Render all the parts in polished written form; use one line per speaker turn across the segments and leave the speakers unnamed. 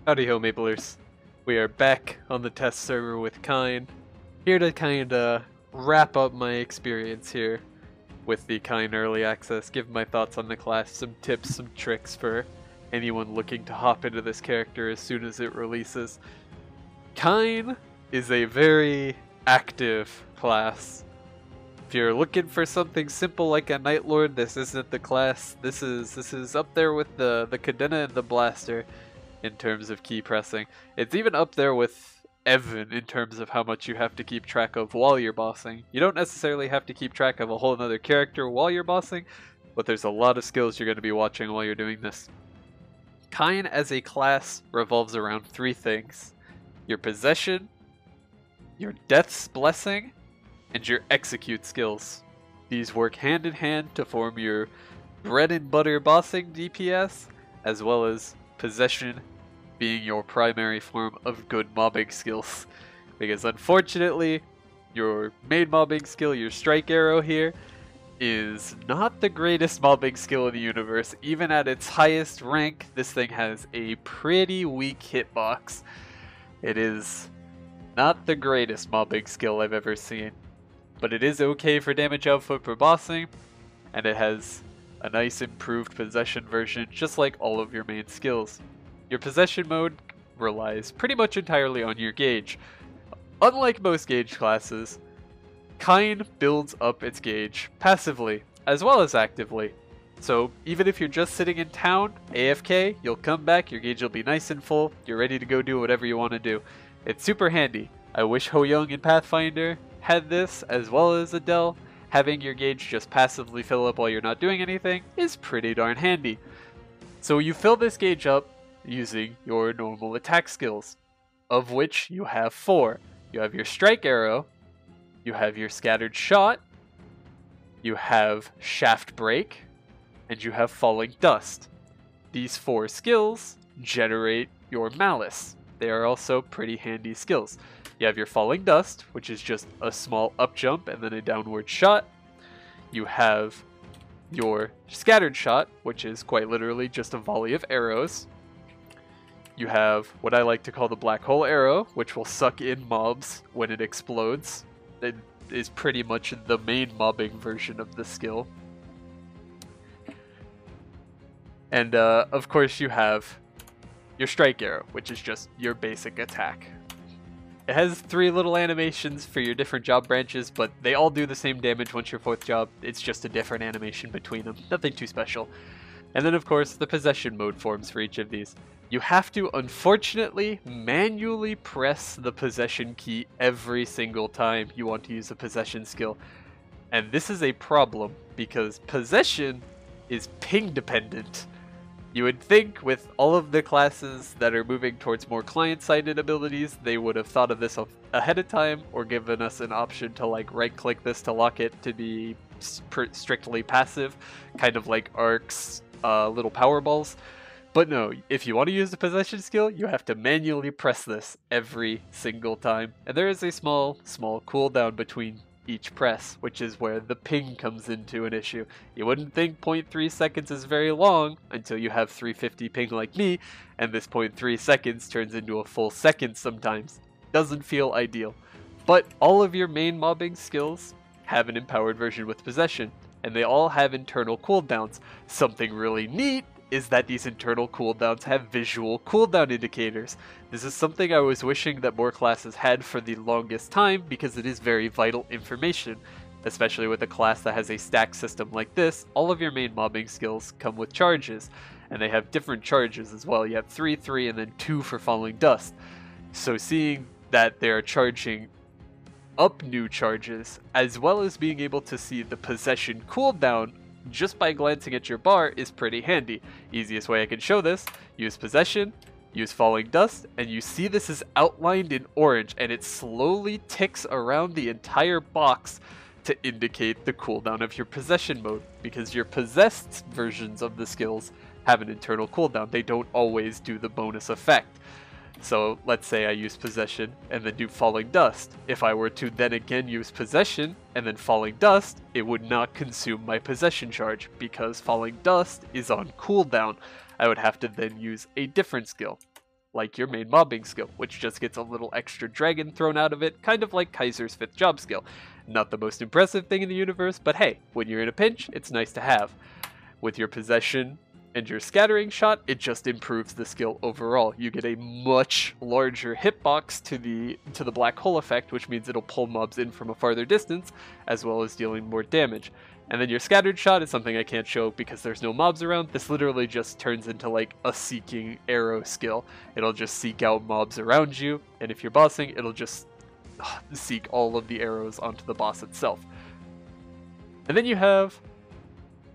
Howdy ho, Maplers. We are back on the test server with Kain, here to kinda wrap up my experience here with the Kain Early Access, give my thoughts on the class, some tips, some tricks for anyone looking to hop into this character as soon as it releases. Kain is a very active class. If you're looking for something simple like a Night Lord, this isn't the class. This is up there with the Cadena and the Blaster in terms of key pressing. It's even up there with Evan in terms of how much you have to keep track of while you're bossing. You don't necessarily have to keep track of a whole other character while you're bossing, but there's a lot of skills you're going to be watching while you're doing this. Kain as a class revolves around three things: your possession, your death's blessing, and your execute skills. These work hand in hand to form your bread and butter bossing DPS, as well as possession being your primary form of good mobbing skills. Because unfortunately, your main mobbing skill, your strike arrow here, is not the greatest mobbing skill in the universe. Even at its highest rank, this thing has a pretty weak hitbox. It is not the greatest mobbing skill I've ever seen, but it is okay for damage output per bossing, and it has a nice improved possession version, just like all of your main skills. Your possession mode relies pretty much entirely on your gauge. Unlike most gauge classes, Kain builds up its gauge passively as well as actively. So even if you're just sitting in town, AFK, you'll come back, your gauge will be nice and full, you're ready to go do whatever you want to do. It's super handy. I wish Ho Young and Pathfinder had this, as well as Adele. Having your gauge just passively fill up while you're not doing anything is pretty darn handy. So you fill this gauge up using your normal attack skills, of which you have 4. You have your strike arrow, you have your scattered shot, you have shaft break, and you have falling dust. These 4 skills generate your malice. They are also pretty handy skills. You have your falling dust, which is just a small up jump and then a downward shot. You have your scattered shot, which is quite literally just a volley of arrows. You have what I like to call the black hole arrow, which will suck in mobs when it explodes. It is pretty much the main mobbing version of the skill. And of course you have your strike arrow, which is just your basic attack. It has 3 little animations for your different job branches, but they all do the same damage once your 4th job. It's just a different animation between them. Nothing too special. And then of course the possession mode forms for each of these. You have to, unfortunately, manually press the possession key every single time you want to use a possession skill. And this is a problem, because possession is ping dependent. You would think with all of the classes that are moving towards more client-sided abilities, they would have thought of this ahead of time, or given us an option to like right-click this to lock it to be strictly passive, kind of like Ark's little power balls. But no, if you want to use the possession skill, you have to manually press this every single time. And there is a small cooldown between each press, which is where the ping comes into an issue. You wouldn't think 0.3 seconds is very long until you have 350 ping like me, and this 0.3 seconds turns into a full second sometimes. Doesn't feel ideal. But all of your main mobbing skills have an empowered version with possession, and they all have internal cooldowns. Something really neat is that these internal cooldowns have visual cooldown indicators. This is something I was wishing that more classes had for the longest time, because it is very vital information. Especially with a class that has a stack system like this, all of your main mobbing skills come with charges, and they have different charges as well. You have 3, 3, and then 2 for falling dust. So seeing that they are charging up new charges, as well as being able to see the possession cooldown just by glancing at your bar, is pretty handy. Easiest way I can show this: use possession, use falling dust, and you see this is outlined in orange, and it slowly ticks around the entire box to indicate the cooldown of your possession mode, because your possessed versions of the skills have an internal cooldown. They don't always do the bonus effect. So let's say I use possession and then do falling dust. If I were to then again use possession and then falling dust, it would not consume my possession charge, because falling dust is on cooldown. I would have to then use a different skill. like your main mobbing skill, which just gets a little extra dragon thrown out of it, kind of like Kaiser's 5th job skill. Not the most impressive thing in the universe, but hey, when you're in a pinch, it's nice to have. With your possession and your scattering shot, it just improves the skill overall. You get a much larger hitbox to the black hole effect, which means it'll pull mobs in from a farther distance, as well as dealing more damage. And then your scattered shot is something I can't show because there's no mobs around. This literally just turns into like a seeking arrow skill. It'll just seek out mobs around you, and if you're bossing, it'll just seek all of the arrows onto the boss itself. And then you have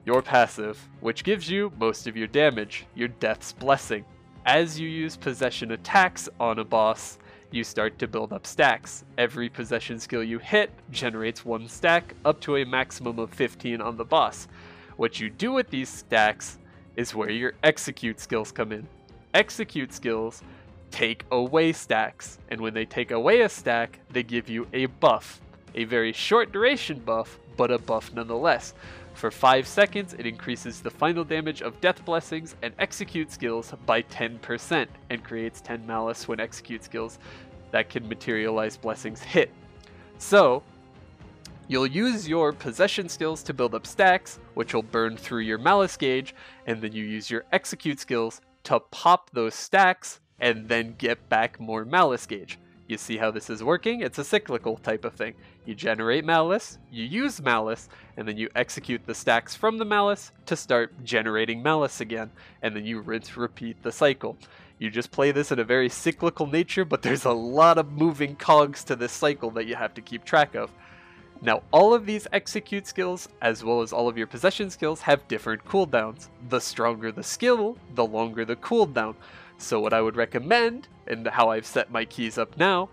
your passive, which gives you most of your damage, your Death's Blessing. As you use possession attacks on a boss, you start to build up stacks. Every possession skill you hit generates 1 stack, up to a maximum of 15 on the boss. What you do with these stacks is where your execute skills come in. Execute skills take away stacks, and when they take away a stack, they give you a buff. A very short duration buff, but a buff nonetheless. For 5 seconds, it increases the final damage of Death Blessings and Execute skills by 10% and creates 10 Malice when Execute skills that can materialize blessings hit. So, you'll use your possession skills to build up stacks, which will burn through your Malice gauge, and then you use your Execute skills to pop those stacks and then get back more Malice gauge. You see how this is working? It's a cyclical type of thing. You generate Malice, you use Malice, and then you execute the stacks from the Malice to start generating Malice again, and then you rinse repeat the cycle. You just play this in a very cyclical nature, but there's a lot of moving cogs to this cycle that you have to keep track of. Now, all of these execute skills, as well as all of your possession skills, have different cooldowns. The stronger the skill, the longer the cooldown. So what I would recommend, and how I've set my keys up now,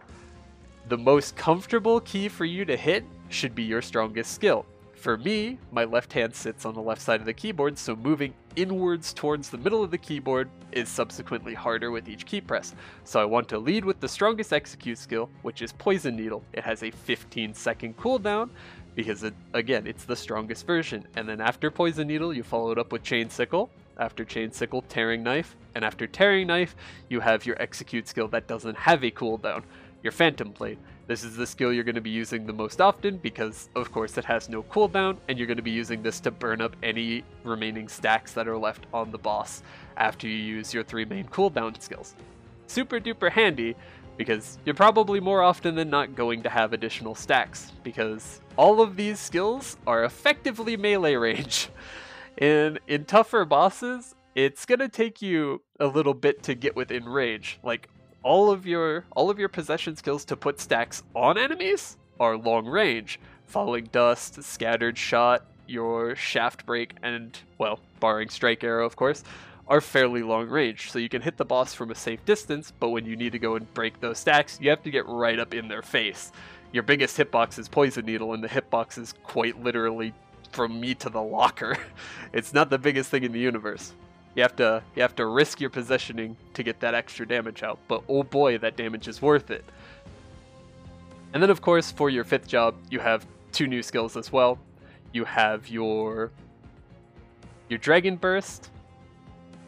the most comfortable key for you to hit should be your strongest skill. For me, my left hand sits on the left side of the keyboard, so moving inwards towards the middle of the keyboard is subsequently harder with each key press. So I want to lead with the strongest execute skill, which is Poison Needle. It has a 15-second cooldown, because again, it's the strongest version. And then after Poison Needle, you follow it up with Chain Sickle. After Chain Sickle, Tearing Knife. And after Tearing Knife, you have your execute skill that doesn't have a cooldown, your Phantom Blade. This is the skill you're going to be using the most often because, of course, it has no cooldown, and you're going to be using this to burn up any remaining stacks that are left on the boss after you use your 3 main cooldown skills. Super duper handy because you're probably more often than not going to have additional stacks because all of these skills are effectively melee range. And in tougher bosses, it's going to take you a little bit to get within range. Like, all of your possession skills to put stacks on enemies are long range. Falling Dust, Scattered Shot, your Shaft Break, and, well, barring Strike Arrow, of course, are fairly long range. So you can hit the boss from a safe distance, but when you need to go and break those stacks, you have to get right up in their face. Your biggest hitbox is Poison Needle, and the hitbox is quite literally from me to the locker. It's not the biggest thing in the universe. You have to risk your positioning to get that extra damage out, but oh boy, that damage is worth it. And then of course, for your 5th job, you have 2 new skills as well. You have your Dragon Burst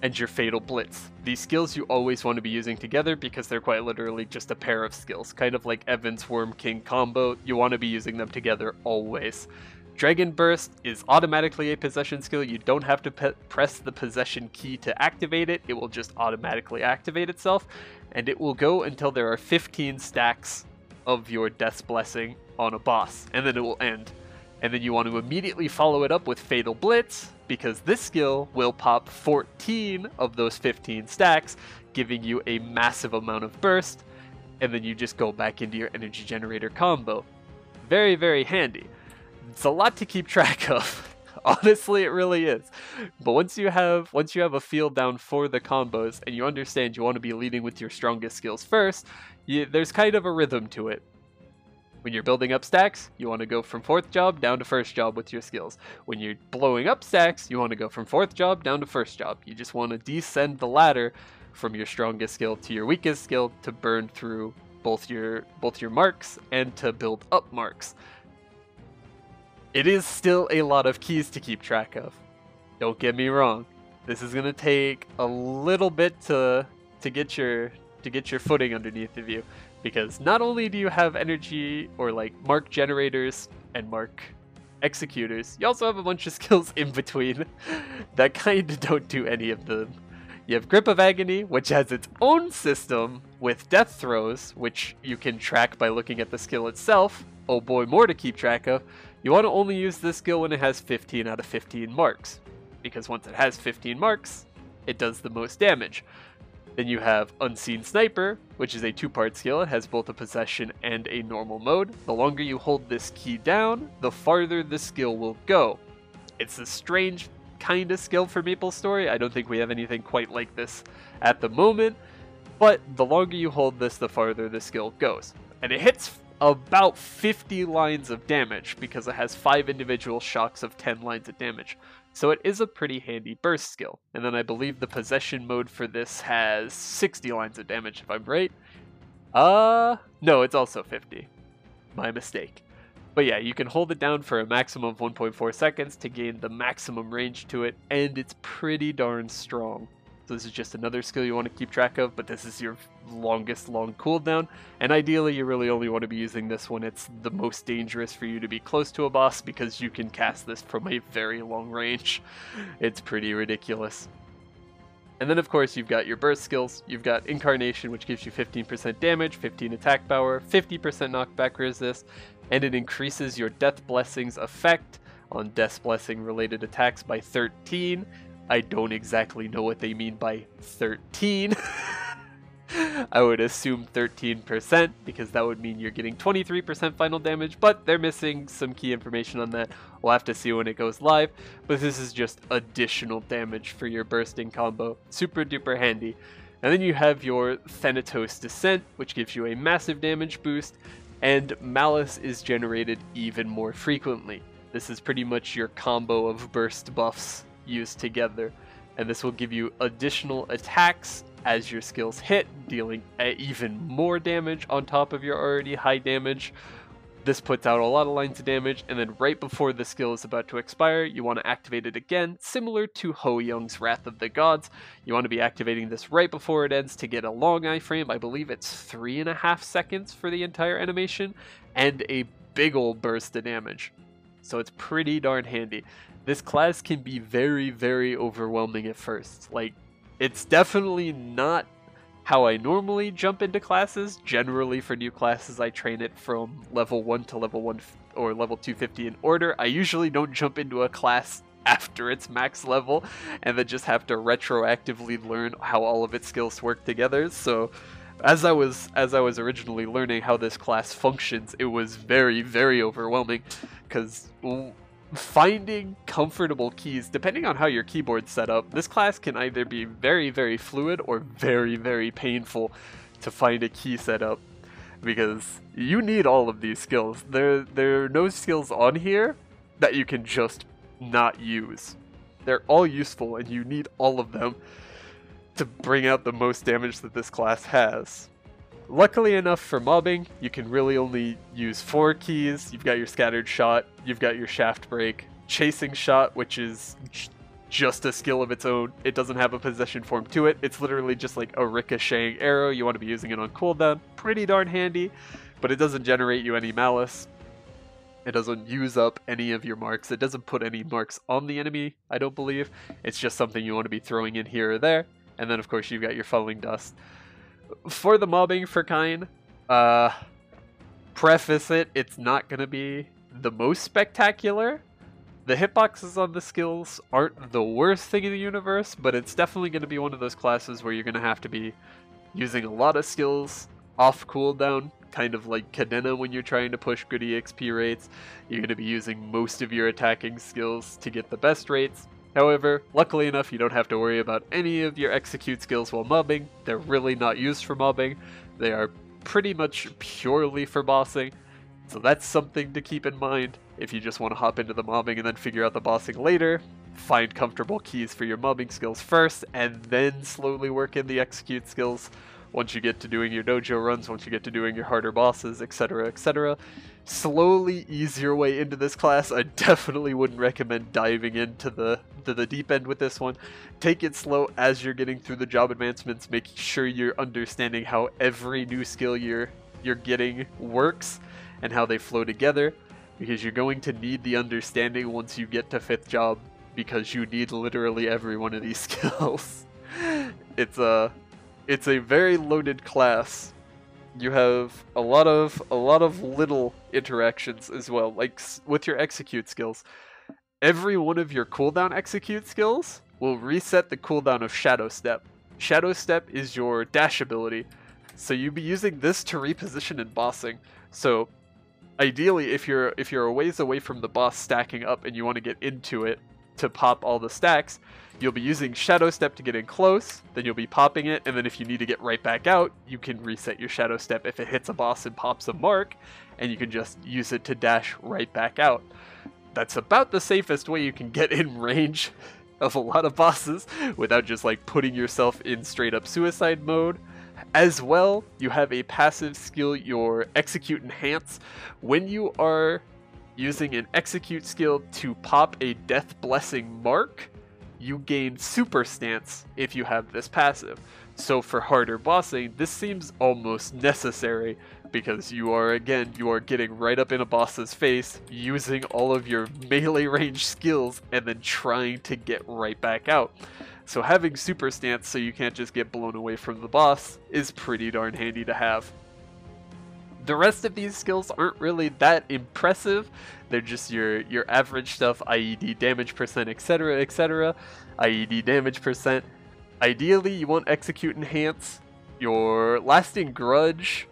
and your Fatal Blitz. These skills you always want to be using together because they're quite literally just a pair of skills. Kind of like Evan's Worm King combo, you want to be using them together always. Dragon Burst is automatically a possession skill. You don't have to press the possession key to activate it. It will just automatically activate itself, and it will go until there are 15 stacks of your Death's Blessing on a boss, and then it will end. And then you want to immediately follow it up with Fatal Blitz, because this skill will pop 14 of those 15 stacks, giving you a massive amount of burst, and then you just go back into your energy generator combo. Very, very handy. It's a lot to keep track of. Honestly, it really is. But once you have a feel down for the combos and you understand you want to be leading with your strongest skills first, there's kind of a rhythm to it. When you're building up stacks, you want to go from 4th job down to 1st job with your skills. When you're blowing up stacks, you want to go from 4th job down to 1st job. You just want to descend the ladder from your strongest skill to your weakest skill to burn through both your marks and to build up marks. It is still a lot of keys to keep track of. Don't get me wrong. This is going to take a little bit to get your to get your footing underneath of you, because not only do you have energy or like mark generators and mark executors, you also have a bunch of skills in between that kind of don't do any of them. You have Grip of Agony, which has its own system with death throws, which you can track by looking at the skill itself. Oh boy, more to keep track of. You want to only use this skill when it has 15 out of 15 marks, because once it has 15 marks, it does the most damage. Then you have Unseen Sniper, which is a 2-part skill. It has both a possession and a normal mode. The longer you hold this key down, the farther the skill will go. It's a strange kind of skill for Maple Story. I don't think we have anything quite like this at the moment, but the longer you hold this, the farther the skill goes. And it hits about 50 lines of damage because it has 5 individual shocks of 10 lines of damage. So it is a pretty handy burst skill. And then I believe the possession mode for this has 60 lines of damage, if I'm right. No, it's also 50. My mistake. But yeah, you can hold it down for a maximum of 1.4 seconds to gain the maximum range to it, and it's pretty darn strong. So this is just another skill you want to keep track of, but this is your longest long cooldown, and ideally you really only want to be using this when it's the most dangerous for you to be close to a boss, because you can cast this from a very long range. It's pretty ridiculous. And then of course you've got your burst skills. You've got Incarnation, which gives you 15% damage, 15 attack power, 50% knockback resist, and it increases your Death Blessings effect on Death Blessing related attacks by 13. I don't exactly know what they mean by 13. I would assume 13%, because that would mean you're getting 23% final damage, but they're missing some key information on that. We'll have to see when it goes live, but this is just additional damage for your bursting combo. Super duper handy. And then you have your Thanatos Descent, which gives you a massive damage boost, and Malice is generated even more frequently. This is pretty much your combo of burst buffs used together, and this will give you additional attacks as your skills hit, dealing even more damage on top of your already high damage. This puts out a lot of lines of damage, and then right before the skill is about to expire, you want to activate it again, similar to Ho Young's Wrath of the Gods. You want to be activating this right before it ends to get a long iframe. I believe it's 3.5 seconds for the entire animation, and a big ol' burst of damage. So it's pretty darn handy. This class can be very, very overwhelming at first. Like, it's definitely not how I normally jump into classes. Generally for new classes, I train it from level 1 to level 1 or level 250 in order. I usually don't jump into a class after its max level and then just have to retroactively learn how all of its skills work together. So as I was originally learning how this class functions, it was very, very overwhelming, because finding comfortable keys, depending on how your keyboard's set up, this class can either be very, very fluid or very, very painful to find a key setup, because you need all of these skills. There are no skills on here that you can just not use. They're all useful, and you need all of them to bring out the most damage that this class has. Luckily enough for mobbing, you can really only use 4 keys. You've got your Scattered Shot, you've got your Shaft Break, Chasing Shot, which is just a skill of its own. It doesn't have a possession form to it. It's literally just like a ricocheting arrow. You want to be using it on cooldown. Pretty darn handy, but it doesn't generate you any malice. It doesn't use up any of your marks. It doesn't put any marks on the enemy, I don't believe. It's just something you want to be throwing in here or there. And then of course you've got your Funneling Dust. For the mobbing for Kain, preface it, it's not going to be the most spectacular. The hitboxes on the skills aren't the worst thing in the universe, but it's definitely going to be one of those classes where you're going to have to be using a lot of skills off cooldown, kind of like Cadena when you're trying to push good EXP rates. You're going to be using most of your attacking skills to get the best rates. However, luckily enough, you don't have to worry about any of your execute skills while mobbing. They're really not used for mobbing. They are pretty much purely for bossing. So that's something to keep in mind if you just want to hop into the mobbing and then figure out the bossing later. Find comfortable keys for your mobbing skills first, and then slowly work in the execute skills. once you get to doing your dojo runs, once you get to doing your harder bosses, etc., etc. Slowly ease your way into this class. I definitely wouldn't recommend diving into the deep end with this one. Take it slow as you're getting through the job advancements, making sure you're understanding how every new skill you're getting works and how they flow together, because you're going to need the understanding once you get to 5th job, because you need literally every one of these skills. It's a very loaded class. You have a lot of little interactions as well, like with your execute skills. Every one of your cooldown execute skills will reset the cooldown of Shadow Step. Shadow Step is your dash ability, so you'll be using this to reposition in bossing. So ideally, if you're a ways away from the boss stacking up and you want to get into it to pop all the stacks, you'll be using Shadow Step to get in close, then you'll be popping it, and then if you need to get right back out, you can reset your Shadow Step if it hits a boss and pops a mark, and you can just use it to dash right back out. That's about the safest way you can get in range of a lot of bosses without just like putting yourself in straight up suicide mode. As well, you have a passive skill, your Execute Enhance. When you are using an Execute skill to pop a Death Blessing mark, you gain Super Stance if you have this passive. So for harder bossing, this seems almost necessary, because you are getting right up in a boss's face, using all of your melee range skills, and then trying to get right back out. So having Super Stance so you can't just get blown away from the boss is pretty darn handy to have. The rest of these skills aren't really that impressive. They're just your average stuff, IED damage percent, etc, etc. IED damage percent. Ideally, you want Execute Enhance. Your Lasting Grudge,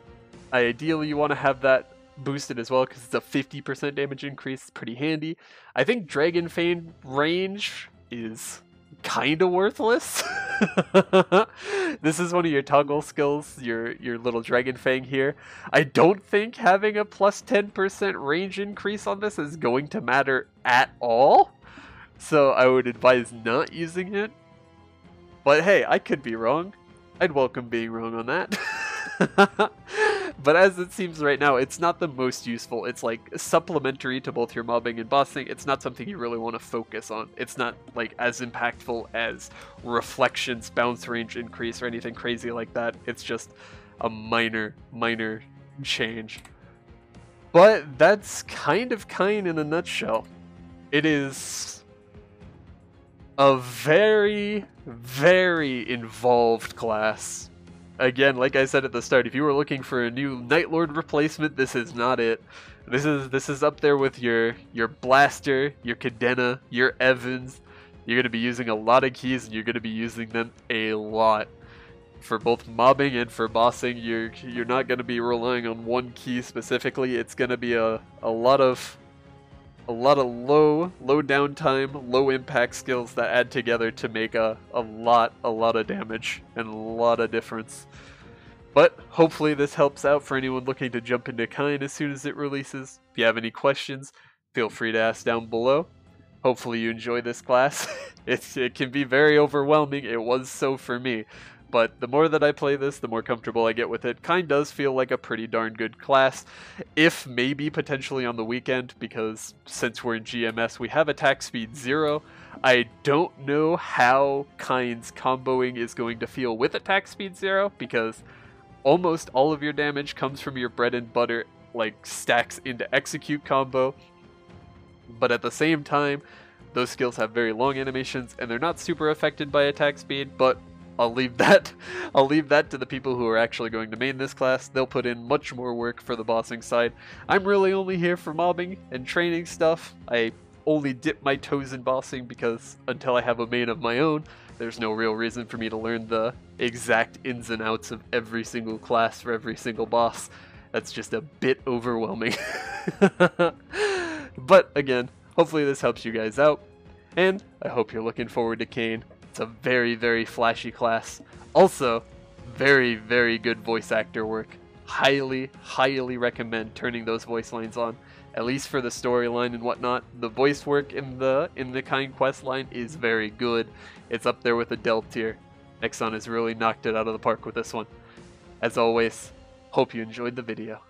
ideally you want to have that boosted as well, because it's a 50% damage increase. It's pretty handy. I think Dragon Fang range is kind of worthless. This is one of your toggle skills, your little Dragon Fang here. I don't think having a plus 10% range increase on this is going to matter at all, so I would advise not using it. But hey, I could be wrong. I'd welcome being wrong on that. But as it seems right now, it's not the most useful. It's like supplementary to both your mobbing and bossing. It's not something you really want to focus on. It's not like as impactful as Reflections, bounce range increase, or anything crazy like that. It's just a minor change. But that's kind of Kain in a nutshell. It is a very, very involved class. Again, like I said at the start, if you were looking for a new Night Lord replacement, this is not it. This is up there with your Blaster, your Cadena, your Evans. You're going to be using a lot of keys, and you're going to be using them a lot. For both mobbing and for bossing, you're not going to be relying on one key specifically. It's going to be a lot of low downtime, low impact skills that add together to make a lot of damage and a lot of difference. But hopefully this helps out for anyone looking to jump into Kain as soon as it releases. If you have any questions, feel free to ask down below. Hopefully you enjoy this class. It can be very overwhelming. It was so for me. But the more that I play this, the more comfortable I get with it. Kain does feel like a pretty darn good class, if maybe potentially on the weekend, because since we're in GMS, we have attack speed 0. I don't know how Kain's comboing is going to feel with attack speed 0, because almost all of your damage comes from your bread and butter, like stacks into execute combo. But at the same time, those skills have very long animations, and they're not super affected by attack speed, but I'll leave that to the people who are actually going to main this class. They'll put in much more work for the bossing side. I'm really only here for mobbing and training stuff. I only dip my toes in bossing because until I have a main of my own, there's no real reason for me to learn the exact ins and outs of every single class for every single boss. That's just a bit overwhelming. But again, hopefully this helps you guys out, and I hope you're looking forward to Kain. It's a very, very flashy class. Also, very, very good voice actor work. Highly, highly recommend turning those voice lines on, at least for the storyline and whatnot. The voice work in the Kain quest line is very good. It's up there with the Del tier. Nexon has really knocked it out of the park with this one. As always, hope you enjoyed the video.